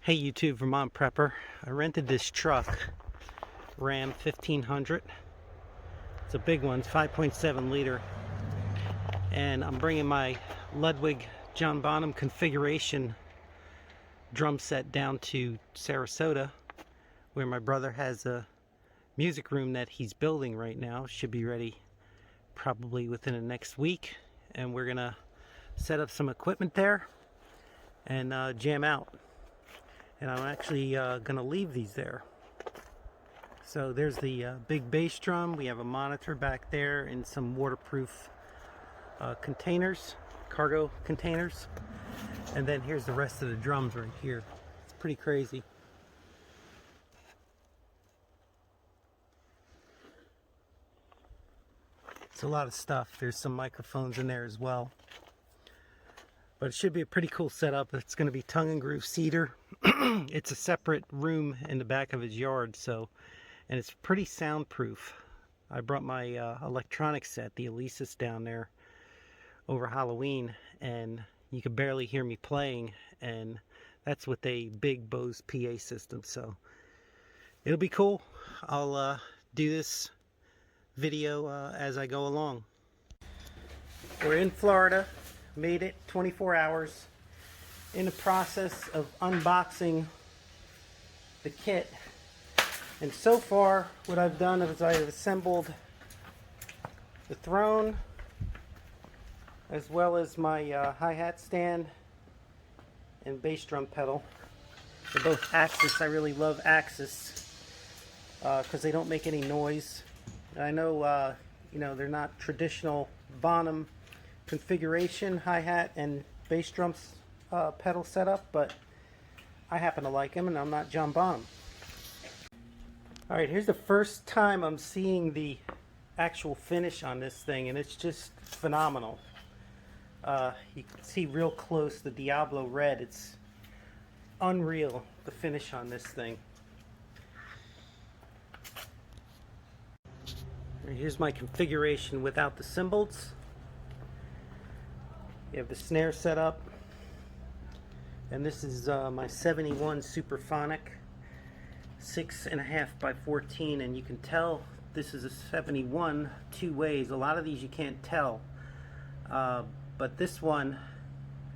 Hey YouTube, Vermont Prepper. I rented this truck, Ram 1500. It's a big one, it's 5.7 liter. And I'm bringing my Ludwig John Bonham configuration drum set down to Sarasota, where my brother has a music room that he's building right now. Should be ready probably within the next week. And we're gonna set up some equipment there and jam out. And I'm actually going to leave these there. So there's the big bass drum. We have a monitor back there and some waterproof containers, cargo containers. And then here's the rest of the drums right here. It's pretty crazy. It's a lot of stuff. There's some microphones in there as well. But it should be a pretty cool setup. It's going to be tongue and groove cedar. It's a separate room in the back of his yard, and it's pretty soundproof. I brought my electronic set, the Alesis, down there over Halloween, and you could barely hear me playing, and that's with a big Bose PA system, so it'll be cool. I'll do this video as I go along. We're in Florida. Made it 24 hours. In the process of unboxing the kit, and so far what I've done is I've assembled the throne as well as my hi-hat stand and bass drum pedal. They're both Axis. I really love Axis because they don't make any noise. I know you know, they're not traditional Bonham configuration hi-hat and bass drums pedal setup, but I happen to like them, and I'm not John Bonham. Alright, here's the first time I'm seeing the actual finish on this thing, and it's just phenomenal. You can see real close the Diablo red. It's unreal, the finish on this thing. Here's my configuration without the cymbals. You have the snare set up, and this is my 71 Superphonic 6.5 by 14, and you can tell this is a 71 two ways. A lot of these you can't tell, but this one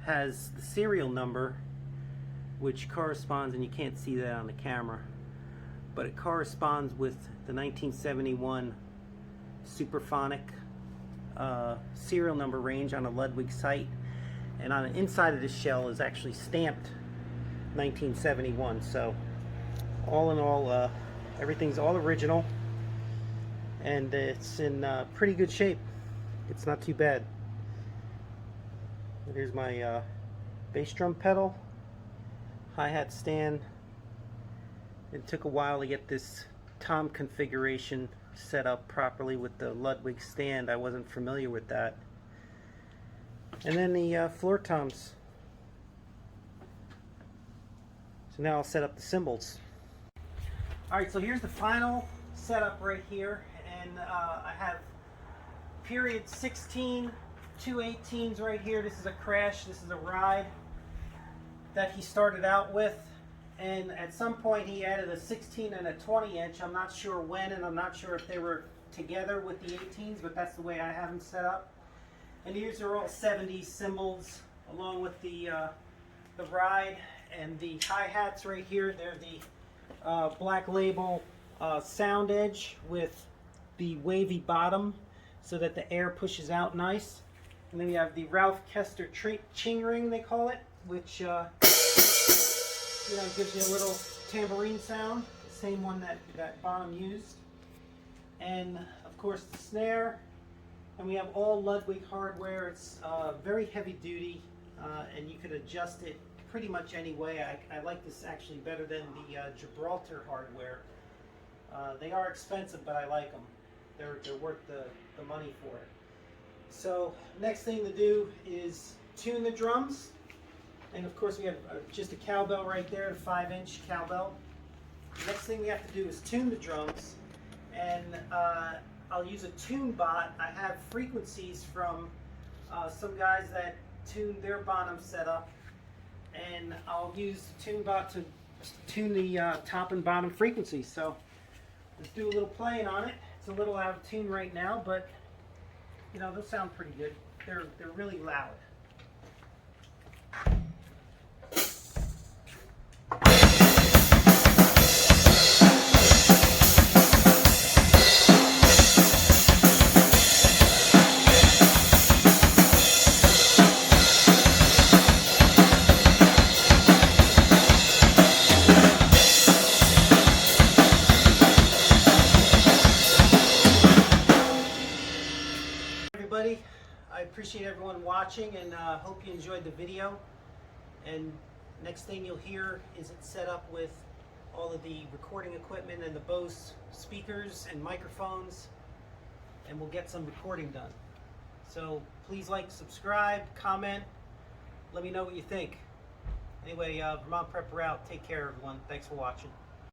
has the serial number, which corresponds, and you can't see that on the camera, but it corresponds with the 1971 Superphonic serial number range on a Ludwig site, and on the inside of this shell is actually stamped 1971. So all in all, everything's all original, and it's in pretty good shape. It's not too bad. Here's my bass drum pedal, hi-hat stand. It took a while to get this tom configuration set up properly with the Ludwig stand. I wasn't familiar with that. And then the floor toms. So now I'll set up the cymbals. Alright, so here's the final setup right here, and I have period 16, two 18s right here. This is a crash, this is a ride that he started out with. And at some point he added a 16 and a 20 inch. I'm not sure when, and I'm not sure if they were together with the 18s, but that's the way I have them set up. And these are all 70s cymbals, along with the ride and the hi-hats right here. They're the Black Label Sound Edge with the wavy bottom so that the air pushes out nice. And then you have the Ralph Kester Ching Ring, they call it, which you know, gives you a little tambourine sound, the same one that Bonham used. And of course the snare, and we have all Ludwig hardware. It's very heavy duty, and you could adjust it pretty much any way. I like this actually better than the Gibraltar hardware. They are expensive, but I like them. They're worth the money for it. So next thing to do is tune the drums. And of course we have just a cowbell right there, the 5-inch cowbell. Next thing we have to do is tune the drums, and I'll use a tunebot. I have frequencies from some guys that tune their Bonham setup, and I'll use the tunebot to tune the top and bottom frequencies. So let's do a little playing on it. It's a little out of tune right now, but you know, they'll sound pretty good. They're really loud. Everybody, I appreciate everyone watching, and hope you enjoyed the video. And next thing you'll hear is it's set up with all of the recording equipment and the Bose speakers and microphones, and we'll get some recording done. So please like, subscribe, comment, let me know what you think. Anyway, Vermont Prepper out. Take care, everyone. Thanks for watching.